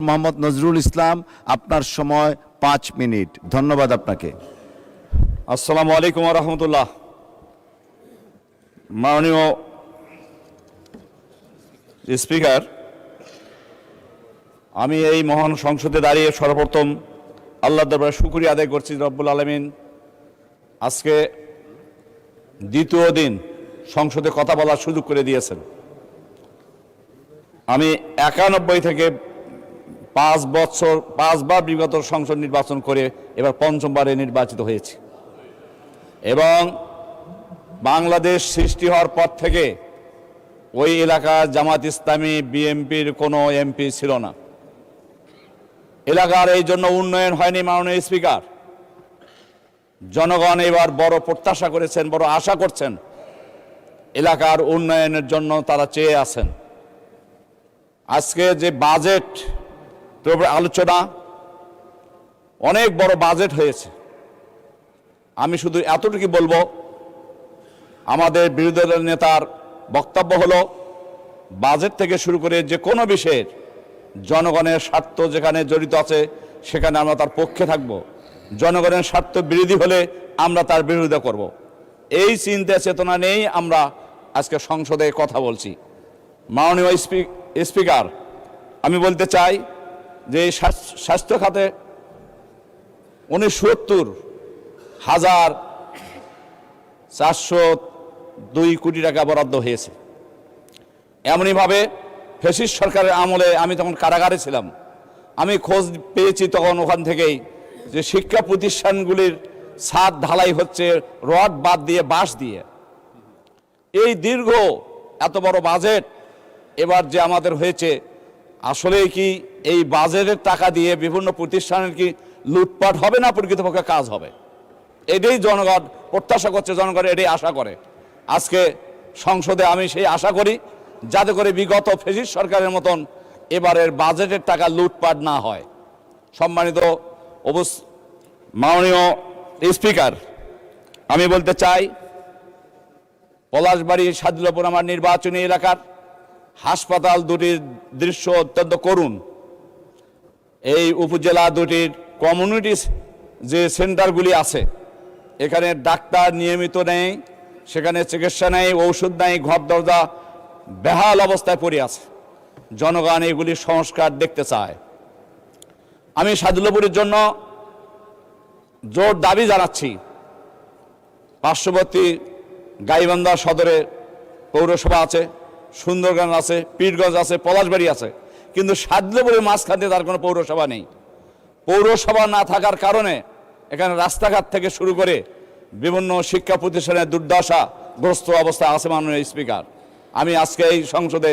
মোহাম্মদ নজরুল ইসলাম, আপনার সময় 5 মিনিট। ধন্যবাদ আপনাকে। আসসালামু আলাইকুম ওয়া রাহমাতুল্লাহ। মাননীয় স্পিকার, আমি এই মহান সংসদে দাঁড়িয়ে সর্বপ্রথম আল্লাহর দরবারে শুকরিয়া আদায় করছি। রব্বুল আলামিন আজকে দ্বিতীয় দিন সংসদে কথা বলার সুযোগ করে দিয়েছেন। আমি 91 থেকে 5বার বিগত সংসদ নির্বাচন করে এবার পঞ্চমবারে নির্বাচিত হয়েছি এবং বাংলাদেশ সৃষ্টি হওয়ার পর থেকে ওই এলাকার জামাত ইসলামী বিএনপির কোনো এমপি ছিল না। এলাকার এই জন্য উন্নয়ন হয়নি। মাননীয় স্পিকার, জনগণ এবার বড় প্রত্যাশা করেছেন, বড় আশা করছেন, এলাকার উন্নয়নের জন্য তারা চেয়ে আছেন। আজকে যে বাজেট আলোচনা, অনেক বড় বাজেট হয়েছে। আমি শুধু এতটুকু বলবো, আমাদের বিরোধী দলের নেতার বক্তব্য হলো বাজেট থেকে শুরু করে যে কোনো বিষয়ের জনগণের স্বার্থ যেখানে জড়িত আছে সেখানে আমরা তার পক্ষে থাকব, জনগণের স্বার্থ বিরোধী হলে আমরা তার বিরোধিতা করব। এই চিন্তা চেতনা নেই আমরা আজকে সংসদে কথা বলছি। মাননীয় স্পিকার, আমি বলতে চাই যে স্বাস্থ্য খাতে 69,402 কোটি টাকা বরাদ্দ হয়েছে। এমনইভাবে ফ্যাসিস্ট সরকারের আমলে আমি তখন কারাগারে ছিলাম, আমি খোঁজ পেয়েছি তখন ওখান থেকেই যে শিক্ষা প্রতিষ্ঠানগুলির ছাদ ঢালাই হচ্ছে রড বাদ দিয়ে, বাঁশ দিয়ে। এই দীর্ঘ এত বড় বাজেট এবার যে আমাদের হয়েছে, আসলে কি এই বাজেটের টাকা দিয়ে বিভিন্ন প্রতিষ্ঠানের কি লুটপাট হবে না প্রকৃতপক্ষে কাজ হবে? এটাই জনগণ প্রত্যাশা করছে, জনগণ এটাই আশা করে। আজকে সংসদে আমি সেই আশা করি যাতে করে বিগত ফ্যাসিস্ট সরকারের মতন এবারের বাজেটের টাকা লুটপাট না হয়। সম্মানিত মাননীয় স্পিকার, আমি বলতে চাই পলাশবাড়ি সাদুল্লাপুর আমার নির্বাচনী এলাকার হাসপাতাল দুটির দৃশ্য অত্যন্ত করুণ। এই উপজেলা দুটির কমিউনিটি যে সেন্টারগুলি আছে, এখানে ডাক্তার নিয়মিত নেই, সেখানে চিকিৎসা নেই, ঔষধ নেই, ঘর দরজা বেহাল অবস্থায় পড়ে আছে। জনগণ এগুলি সংস্কার দেখতে চায়। আমি সাদুল্লাপুরের জন্য জোর দাবি জানাচ্ছি। পার্শ্ববর্তী গাইবান্ধা সদরে পৌরসভা আছে, সুন্দরগঞ্জ আছে, পীরগঞ্জ আছে, পলাশবাড়ি আছে, কিন্তু সাদুল্লাপুরের মাঝখানে তার কোনো পৌরসভা নেই। পৌরসভা না থাকার কারণে এখানে রাস্তাঘাট থেকে শুরু করে বিভিন্ন শিক্ষা প্রতিষ্ঠানের দুর্দশাগ্রস্ত অবস্থা আছে। মাননীয় স্পিকার, আমি আজকে এই সংসদে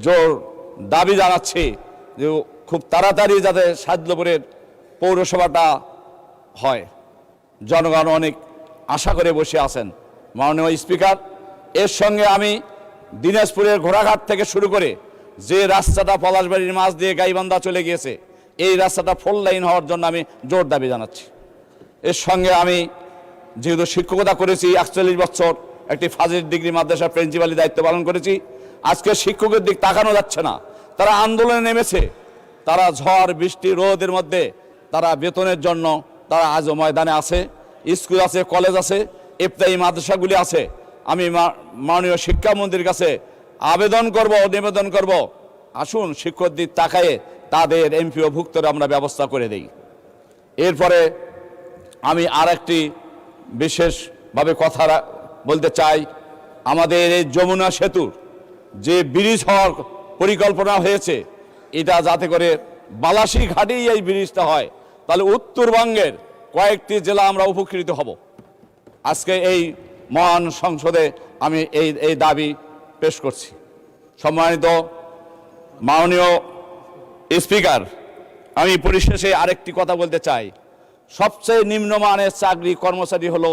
জোর দাবি জানাচ্ছি যে খুব তাড়াতাড়ি যাতে সাদুল্লাপুরের পৌরসভাটা হয়। জনগণ অনেক আশা করে বসে আছেন। মাননীয় স্পিকার, এর সঙ্গে আমি দিনাজপুরের ঘোড়াঘাট থেকে শুরু করে যে রাস্তাটা পলাশবাড়ির মাঝ দিয়ে গাইবান্ধা চলে গিয়েছে, এই রাস্তাটা 4 লাইন হওয়ার জন্য আমি জোর দাবি জানাচ্ছি। এর সঙ্গে আমি যেহেতু শিক্ষকতা করেছি 41 বছর, একটি ফাজিল ডিগ্রি মাদ্রাসার প্রিন্সিপালের দায়িত্ব পালন করেছি, আজকে শিক্ষকের দিক তাকানো যাচ্ছে না। তারা আন্দোলনে নেমেছে, তারা ঝড় বৃষ্টি রোদের মধ্যে তারা বেতনের জন্য তারা আজও ময়দানে আছে। স্কুল আছে, কলেজ আছে, ইফতারি মাদ্রাসাগুলি আছে। আমি মাননীয় শিক্ষামন্ত্রীর কাছে নিবেদন করব, আসুন শিক্ষকদের তাকায়ে তাদের এমপিও ভুক্তরে আমরা ব্যবস্থা করে দেই। এরপরে আমি আর একটি বিশেষভাবে কথা বলতে চাই। আমাদের এই যমুনা সেতুর যে ব্রিজ হওয়ার পরিকল্পনা হয়েছে, এটা যাতে করে বালাসী ঘাটেই এই ব্রিজটা হয়, তাহলে উত্তরবঙ্গের কয়েকটি জেলা আমরা উপকৃত হব। আজকে এই মহান সংসদে আমি এই দাবি পেশ করছি। সম্মানিত মাননীয় স্পিকার, আমি পরিশেষে আরেকটি কথা বলতে চাই। সবচেয়ে নিম্নমানের চাকরি কর্মচারী হলো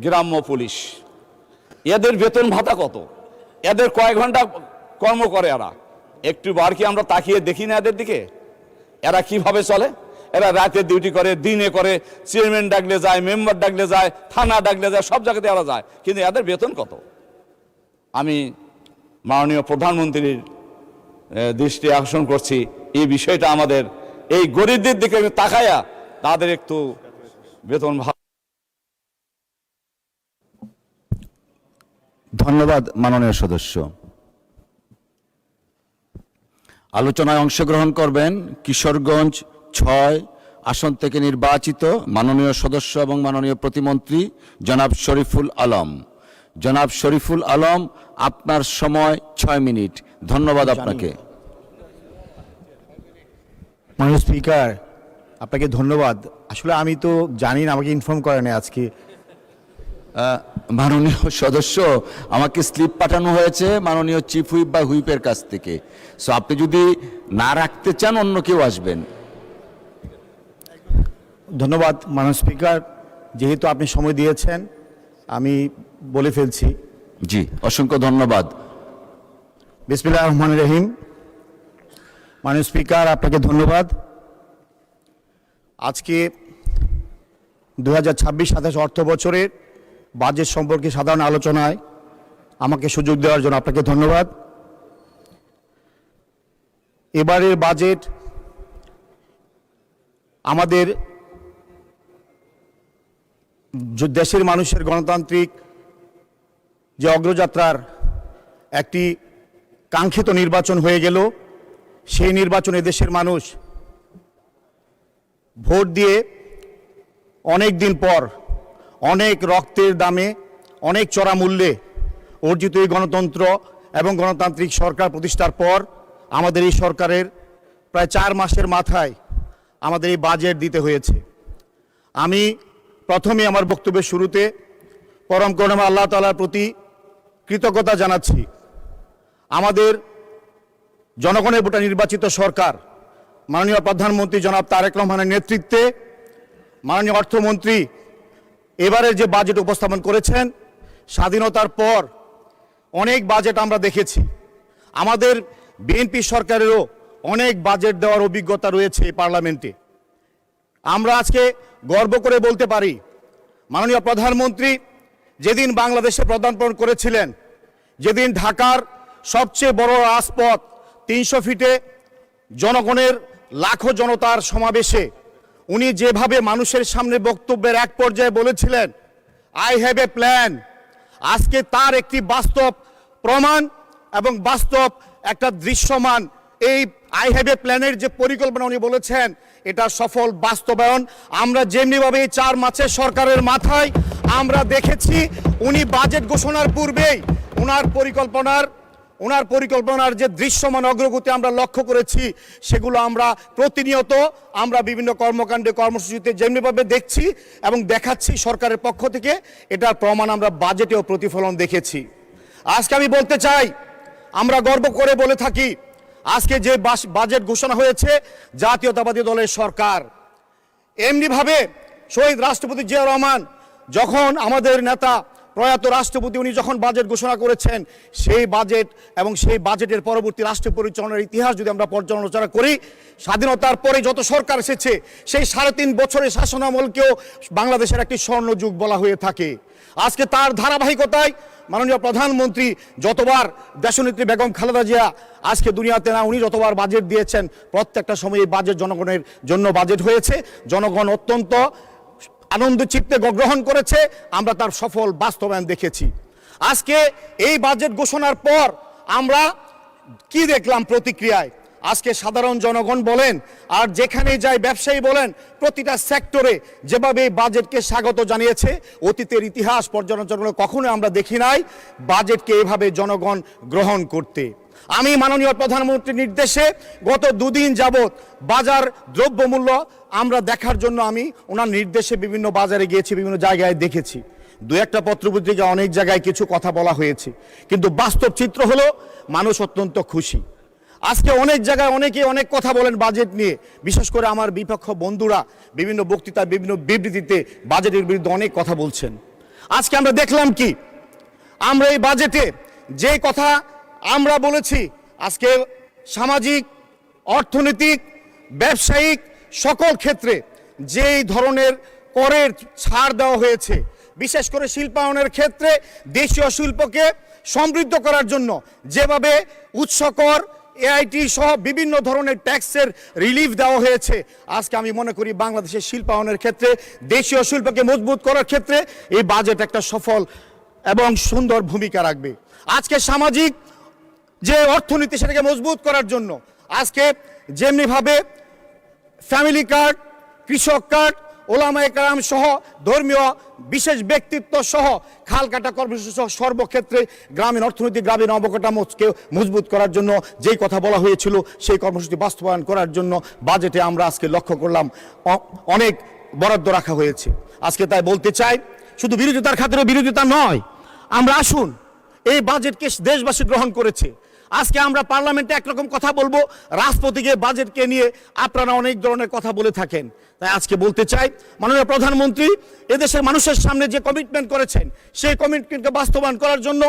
গ্রাম্য পুলিশ। এদের বেতন ভাতা কত? এদের কয়েক ঘন্টা কর্ম করে এরা? একটু বার কি আমরা তাকিয়ে দেখি না এদের দিকে? এরা কিভাবে চলে? এরা রাতে ডিউটি করে, দিনে করে, চেয়ারম্যান ডাকলে যায়, মেম্বার ডাকলে যায়, থানা ডাকলে যায়, সব জায়গাতে এরা যায়, কিন্তু এদের বেতন কত? আমি মাননীয় প্রধানমন্ত্রীর দৃষ্টি আকর্ষণ করছি, এই বিষয়টা আমাদের এই গরিবদের দিকে তাকায়া তাদের একটু বেতন ধন্যবাদ মাননীয় সদস্য। আলোচনায় অংশগ্রহণ করবেন কিশোরগঞ্জ ৬ আসন থেকে নির্বাচিত মাননীয় সদস্য এবং মাননীয় প্রতিমন্ত্রী জনাব শরীফুল আলম। জনাব শরীফুল আলম, আপনার সময় ৬ মিনিট। ধন্যবাদ আপনাকে। মাননীয় স্পিকার, আপনাকে ধন্যবাদ। আসলে আমি তো জানি না, আমাকে ইনফর্ম করে না আজকে। মাননীয় সদস্য, আমাকে স্লিপ পাঠানো হয়েছে মাননীয় চিফ হুইপ বা হুইপের কাছ থেকে। সো আপনি যদি না রাখতে চান অন্য কেউ আসবেন। ধন্যবাদ মাননীয় স্পিকার, যেহেতু আপনি সময় দিয়েছেন আমি বলে ফেলছি। জি, অসংখ্য ধন্যবাদ। বিসমিল্লাহির রহমানির রহিম। মাননীয় স্পিকার, আপনাকে ধন্যবাদ। আজকে 2026-27 অর্থ বছরের বাজেট সম্পর্কে সাধারণ আলোচনায় আমাকে সুযোগ দেওয়ার জন্য আপনাকে ধন্যবাদ। এবারের বাজেট আমাদের দেশের মানুষের গণতান্ত্রিক যে অগ্রযাত্রার একটি কাঙ্ক্ষিত নির্বাচন হয়ে গেল। সেই নির্বাচনে দেশের মানুষ ভোট দিয়ে অনেক দিন পর, অনেক রক্তের দামে, অনেক চড়া মূল্যে অর্জিত এই গণতন্ত্র এবং গণতান্ত্রিক সরকার প্রতিষ্ঠার পর আমাদের এই সরকারের প্রায় 4 মাসের মাথায় আমাদের এই বাজেট দিতে হয়েছে। আমি প্রথমে আমার বক্তব্যের শুরুতে পরম করুণাময় আল্লাহ তাআলার প্রতি কৃতজ্ঞতা জানাচ্ছি। আমাদের জনগণের ভোটে নির্বাচিত সরকার মাননীয় প্রধানমন্ত্রী জনাব তারেক রহমানের নেতৃত্বে মাননীয় অর্থমন্ত্রী এবারের যে বাজেট উপস্থাপন করেছেন, স্বাধীনতার পর অনেক বাজেট আমরা দেখেছি। আমাদের বিএনপি সরকারেরও অনেক বাজেট দেওয়ার অভিজ্ঞতা রয়েছে এই পার্লামেন্টে। আমরা আজকে গর্ব করে বলতে পারি, মাননীয় প্রধানমন্ত্রী যেদিন বাংলাদেশে পদার্পণ করেছিলেন, যেদিন ঢাকার সবচেয়ে বড় রাজপথ 300 ফিটে জনগণের লাখো জনতার সমাবেশে উনি যেভাবে মানুষের সামনে বক্তব্যের এক পর্যায়ে বলেছিলেন, আই হ্যাভ এ প্ল্যান, আজকে তার একটি বাস্তব প্রমাণ এবং বাস্তব একটা দৃশ্যমান এই আই হ্যাভ এ প্ল্যানের যে পরিকল্পনা উনি বলেছেন, এটা সফল বাস্তবায়ন আমরা যেমনিভাবে এই 4 মাসের সরকারের মাথায় আমরা দেখেছি। উনি বাজেট ঘোষণার পূর্বেই ওনার পরিকল্পনার যে দৃশ্যমান অগ্রগতি আমরা লক্ষ্য করেছি, সেগুলো আমরা প্রতিনিয়ত আমরা বিভিন্ন কর্মকাণ্ডে কর্মসূচিতে যেমনিভাবে দেখছি এবং দেখাচ্ছি সরকারের পক্ষ থেকে, এটার প্রমাণ আমরা বাজেটেও প্রতিফলন দেখেছি। আজকে আমি বলতে চাই, আমরা গর্ব করে বলে থাকি, আজকে যে বাজেট ঘোষণা হয়েছে জাতীয়তাবাদী দলের সরকার। এমনিভাবে শহীদ রাষ্ট্রপতি জিয়াউর রহমান যখন আমাদের নেতা প্রয়াত রাষ্ট্রপতি উনি যখন বাজেট ঘোষণা করেছেন, সেই বাজেট এবং সেই বাজেটের পরবর্তী রাষ্ট্র পরিচালনার ইতিহাস যদি আমরা পর্যালোচনা করি, স্বাধীনতার পরে যত সরকার এসেছে সেই 3.5 বছরের শাসনামলকেও বাংলাদেশের একটি স্বর্ণযুগ বলা হয়ে থাকে। আজকে তার ধারাবাহিকতায় মাননীয় প্রধানমন্ত্রী যতবার দেশনেত্রী বেগম খালেদা জিয়া আজকে দুনিয়াতে না, উনি যতবার বাজেট দিয়েছেন, প্রত্যেকটা সময় এই বাজেট জনগণের জন্য বাজেট হয়েছে। জনগণ অত্যন্ত আনন্দ চিত্তে গ্রহণ করেছে, আমরা তার সফল বাস্তবায়ন দেখেছি। আজকে এই বাজেট ঘোষণার পর আমরা কি দেখলাম প্রতিক্রিয়ায়? আজকে সাধারণ জনগণ বলেন আর যেখানে যায় ব্যবসায়ী বলেন, প্রতিটা সেক্টরে যেভাবে এই বাজেটকে স্বাগত জানিয়েছে, অতীতের ইতিহাস পর্যালোচনা কখনো আমরা দেখি নাই বাজেটকে এভাবে জনগণ গ্রহণ করতে। আমি মাননীয় প্রধানমন্ত্রীর নির্দেশে গত 2 দিন যাবৎ বাজার দ্রব্যমূল্য আমরা দেখার জন্য আমি ওনার নির্দেশে বিভিন্ন বাজারে গিয়েছি, বিভিন্ন জায়গায় দেখেছি। 2-1টা পত্রপত্রিকা অনেক জায়গায় কিছু কথা বলা হয়েছে, কিন্তু বাস্তব চিত্র হলো মানুষ অত্যন্ত খুশি। আজকে অনেক জায়গায় অনেকে অনেক কথা বলেন বাজেট নিয়ে, বিশেষ করে আমার বিপক্ষ বন্ধুরা বিভিন্ন বক্তৃতা, বিভিন্ন বিবৃতিতে বাজেটের বিরুদ্ধে অনেক কথা বলছেন। আজকে আমরা দেখলাম কি, আমরা এই বাজেটে যে কথা আমরা বলেছি, আজকে সামাজিক, অর্থনৈতিক, ব্যবসায়িক সকল ক্ষেত্রে যেই ধরনের করের ছাড় দেওয়া হয়েছে, বিশেষ করে শিল্পায়নের ক্ষেত্রে দেশীয় শিল্পকে সমৃদ্ধ করার জন্য যেভাবে উৎসকর এআইটি সহ বিভিন্ন ধরনের ট্যাক্সের রিলিফ দেওয়া হয়েছে। আজকে আমি মনে করি বাংলাদেশের শিল্পায়নের ক্ষেত্রে, দেশীয় শিল্পকে মজবুত করার ক্ষেত্রে এই বাজেট একটা সফল এবং সুন্দর ভূমিকা রাখবে। আজকে সামাজিক যে অর্থনীতি সেটাকে মজবুত করার জন্য আজকে যেমনিভাবে ফ্যামিলি কার্ড, কৃষক কার্ড, ওলামায়ে কেরাম সহ ধর্মীয় বিশেষ ব্যক্তিত্ব সহ খাল কাটা কর্মসূচি সহ সর্বক্ষেত্রে গ্রামীণ অর্থনীতি, গ্রামীণ অবকাঠামোকে মজবুত করার জন্য যেই কথা বলা হয়েছিল সেই কর্মসূচি বাস্তবায়ন করার জন্য বাজেটে আমরা আজকে লক্ষ্য করলাম অনেক বরাদ্দ রাখা হয়েছে। আজকে তাই বলতে চাই, শুধু বিরোধিতার খাতিরে বিরোধিতা নয়, আমরা আসুন, এই বাজেটকে দেশবাসী গ্রহণ করেছে। আজকে আমরা পার্লামেন্টে একরকম কথা বলবো, রাষ্ট্রপতিকে বাজেটকে নিয়ে আপনারা অনেক ধরনের কথা বলে থাকেন। তাই আজকে বলতে চাই, মাননীয় প্রধানমন্ত্রী এদেশের মানুষের সামনে যে কমিটমেন্ট করেছেন সেই কমিটমেন্টকে বাস্তবায়ন করার জন্য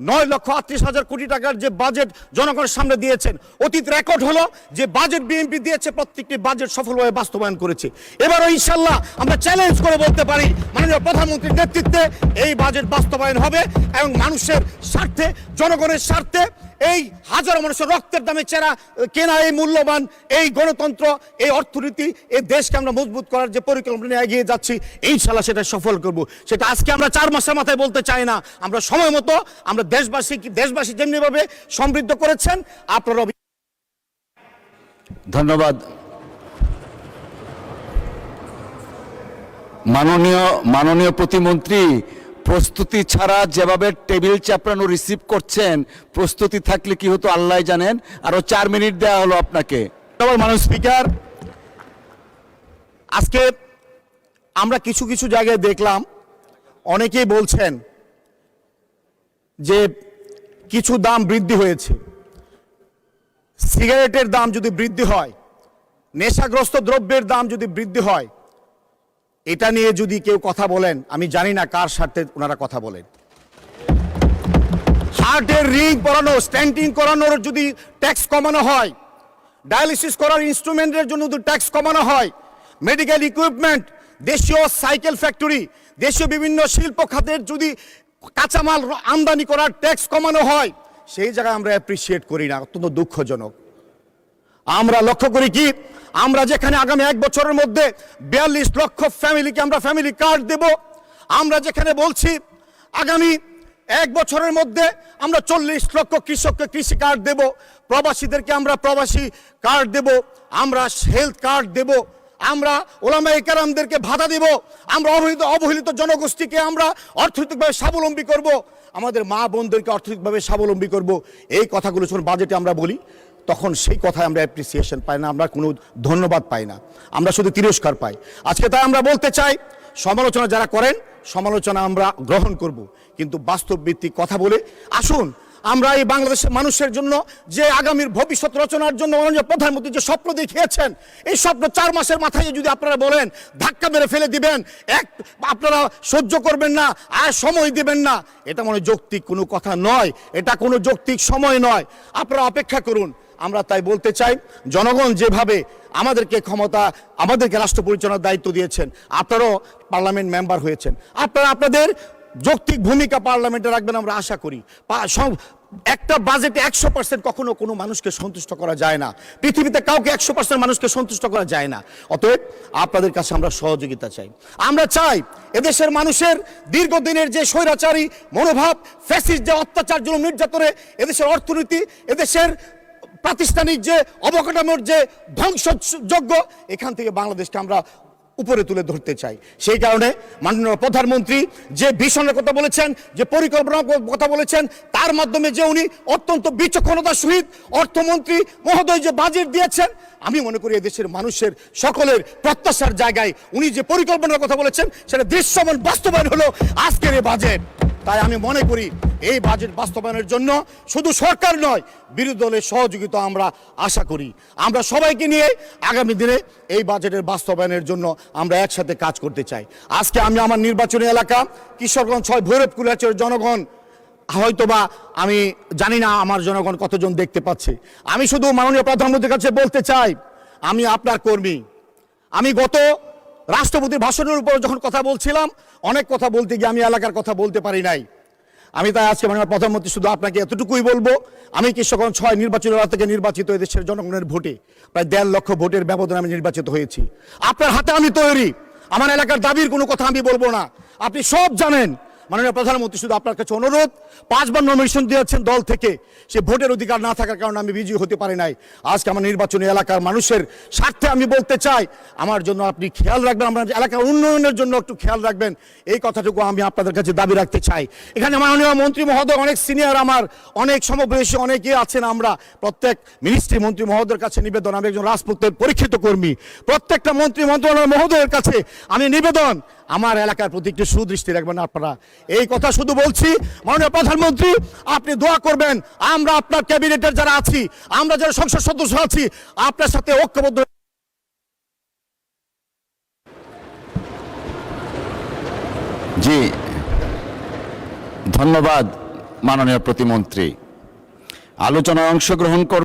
9,38,000 কোটি টাকার যে বাজেট জনগণের সামনে দিয়েছেন, অতীত রেকর্ড হলো যে বাজেট বিএনপি দিয়েছে প্রত্যেকটি বাজেট সফলভাবে বাস্তবায়ন করেছে। এবারও ইনশাল্লাহ আমরা চ্যালেঞ্জ করে বলতে পারি মাননীয় প্রধানমন্ত্রীর নেতৃত্বে এই বাজেট বাস্তবায়ন হবে এবং মানুষের স্বার্থে, জনগণের স্বার্থে, এই হাজারো মানুষের রক্তের দামে কেনা এই মূল্যবান এই গণতন্ত্র, এই অর্থনীতি, এই দেশকে আমরা মজবুত করার যে পরিকল্পনা নিয়ে এগিয়ে যাচ্ছি ইনশাল্লাহ সেটা সফল করব। সেটা আজকে আমরা 4 মাসের মাথায় বলতে চাই না, আমরা সময় মতো আমরা দেশবাসী যেমনিভাবে সমৃদ্ধ করেছেন আপনারা। ধন্যবাদ। মাননীয় প্রতিমন্ত্রী, প্রস্তুতি ছাড়া যেভাবে টেবিল চাপড়ানো রিসিভ করছেন, প্রস্তুতি থাকলে কি হতো আল্লাহ জানেন। আরো 4 মিনিট দেওয়া হলো আপনাকে। মাননীয় স্পিকার, আজকে আমরা কিছু কিছু জায়গায় দেখলাম অনেকেই বলছেন যে কিছু দাম বৃদ্ধি হয়েছে। সিগারেটের দাম যদি বৃদ্ধি হয়, নেশাগ্রস্ত দ্রব্যের দাম যদি বৃদ্ধি হয়, এটা নিয়ে যদি কেউ কথা বলেন, আমি জানি না কার স্বার্থে ওনারা কথা বলেন। হার্টের রিং পরানো, স্ট্যান্টিং করানোর যদি ট্যাক্স কমানো হয়, ডায়ালিসিস করার ইনস্ট্রুমেন্টের জন্য যদি ট্যাক্স কমানো হয়, মেডিকেল ইকুইপমেন্ট, দেশীয় সাইকেল ফ্যাক্টরি, দেশীয় বিভিন্ন শিল্প খাতের যদি কাঁচামাল আমদানি করার ট্যাক্স কমানো হয়, সেই জায়গায় আমরা অ্যাপ্রিসিয়েট করি না, অত্যন্ত দুঃখজনক। আমরা লক্ষ্য করি কি, আমরা যেখানে আগামী 1 বছরের মধ্যে 42 লক্ষ ফ্যামিলিকে আমরা ফ্যামিলি কার্ড দেব, আমরা যেখানে বলছি আগামী 1 বছরের মধ্যে আমরা 40 লক্ষ কৃষককে কৃষি কার্ড দেব, প্রবাসীদেরকে আমরা প্রবাসী কার্ড দেব, আমরা হেলথ কার্ড দেব, আমরা ওলামায়ে কেরামদেরকে ভাতা দেব, আমরা অবহেলিত জনগোষ্ঠীকে আমরা অর্থনৈতিকভাবে স্বাবলম্বী করব, আমাদের মা বোনদেরকে অর্থনৈতিকভাবে স্বাবলম্বী করব। এই কথাগুলো যখন বাজেটে আমরা বলি তখন সেই কথায় আমরা অ্যাপ্রিসিয়েশন পাই না, আমরা কোনো ধন্যবাদ পাই না, আমরা শুধু তিরস্কার পাই। আজকে তাই আমরা বলতে চাই, সমালোচনা যারা করেন সমালোচনা আমরা গ্রহণ করব, কিন্তু বাস্তব ভিত্তিক কথা বলে আসুন আমরা এই বাংলাদেশের মানুষের জন্য যে আগামীর ভবিষ্যৎ রচনার জন্য মাননীয় প্রধানমন্ত্রী যে স্বপ্ন দেখিয়েছেন, এই স্বপ্ন 4 মাসের মাথায় যদি আপনারা বলেন ধাক্কা মেরে ফেলে দিবেন, আপনারা সহ্য করবেন না আর সময় দিবেন না, এটা মনে যৌক্তিক কোনো কথা নয়, এটা কোনো যৌক্তিক সময় নয়। আপনারা অপেক্ষা করুন। আমরা তাই বলতে চাই, জনগণ যেভাবে আমাদেরকে আমাদেরকে রাষ্ট্র পরিচালনার দায়িত্ব দিয়েছেন, আপনারাও পার্লামেন্ট মেম্বার হয়েছেন, আপনারা আপনাদের যৌক্তিক ভূমিকা পার্লামেন্টে রাখবেন আমরা আশা করি। একটা বাজেটে 100% কখনো কোনো মানুষকে সন্তুষ্ট করা যায় না, পৃথিবীতে কাউকে 100% মানুষকে সন্তুষ্ট করা যায় না। অতএব আপনাদের কাছে আমরা সহযোগিতা চাই। আমরা চাই এদেশের মানুষের দীর্ঘদিনের যে স্বৈরাচারী মনোভাব, ফ্যাসিস্ট যে অত্যাচার, জুলুম, নির্যাতনে এদেশের অর্থনীতি, এদেশের প্রাতিষ্ঠানিক যে অবকাঠামোর যে ধ্বংসযজ্ঞ, এখান থেকে বাংলাদেশকে আমরা উপরে তুলে ধরতে চাই। সেই কারণে মাননীয় প্রধানমন্ত্রী যে ভিশনের কথা বলেছেন, যে পরিকল্পনার কথা বলেছেন, তার মাধ্যমে যে উনি অত্যন্ত বিচক্ষণতার সহিত অর্থমন্ত্রী মহোদয় যে বাজেট দিয়েছেন, আমি মনে করি এদেশের মানুষের সকলের প্রত্যাশার জায়গায় উনি যে পরিকল্পনার কথা বলেছেন সেটা দৃশ্যমান বাস্তবায়ন হলো আজকের এই বাজেট। তাই আমি মনে করি এই বাজেট বাস্তবায়নের জন্য শুধু সরকার নয়, বিরোধী দলের সহযোগিতা আমরা আশা করি। আমরা সবাইকে নিয়ে আগামী দিনে এই বাজেটের বাস্তবায়নের জন্য আমরা একসাথে কাজ করতে চাই। আজকে আমি আমার নির্বাচনী এলাকা কিশোরগঞ্জ 6 ভৈরব কুলাচের জনগণ, হয়তোবা আমি জানি না আমার জনগণ কতজন দেখতে পাচ্ছে, আমি শুধু মাননীয় প্রধানমন্ত্রীর কাছে বলতে চাই, আমি আপনার কর্মী। আমি গত রাষ্ট্রপতির ভাষণের উপর যখন কথা বলছিলাম, অনেক কথা বলতে গিয়ে আমি এলাকার কথা বলতে পারি নাই। আমি তাই আজকে মাননীয় প্রধানমন্ত্রী শুধু আপনাকে এতটুকুই বলবো, আমি কিশোরগঞ্জ 6 নির্বাচনী এলাকা থেকে নির্বাচিত হয়ে দেশের জনগণের ভোটে প্রায় 1.5 লক্ষ ভোটের ব্যবধানে আমি নির্বাচিত হয়েছি। আপনার হাতে আমি তৈরি, আমার এলাকার দাবির কোনো কথা আমি বলবো না, আপনি সব জানেন। মাননীয় প্রধানমন্ত্রী শুধু আপনার কাছে অনুরোধ, 5 বার নমিনেশন দিয়েছেন দল থেকে, সে ভোটের অধিকার না থাকার কারণে আমি বিজয়ী হতে পারি নাই। আজকে আমার নির্বাচনী এলাকার মানুষের স্বার্থে আমি বলতে চাই, আমার জন্য আপনি খেয়াল রাখবেন, আমার এলাকার উন্নয়নের জন্য একটু খেয়াল রাখবেন, এই কথাটুকু আমি আপনাদের কাছে দাবি রাখতে চাই। এখানে মাননীয় মন্ত্রী মহোদয় অনেক সিনিয়র, আমার অনেক সমবয়সী অনেকে আছেন, আমরা প্রত্যেক মিনিস্ট্রি মন্ত্রী মহোদয়ের কাছে নিবেদন, আমি একজন রাজপথের পরীক্ষিত কর্মী, প্রত্যেকটা মন্ত্রী মন্ত্রণালয় মহোদয়ের কাছে আমি নিবেদন, আমার এলাকার প্রতি একটু সুদৃষ্টি রাখবেন আপনারা। এই কথা শুধু বলছি, মাননীয় প্রধানমন্ত্রী আপনি দোয়া করবেন, আমরা আপনার ক্যাবিনেটের যারা আছি, আমরা যারা সংসদ সদস্য আছি, আপনার সাথে ঐক্যবদ্ধ। জি, ধন্যবাদ মাননীয় প্রতিমন্ত্রী। আলোচনায় অংশগ্রহণ করবেন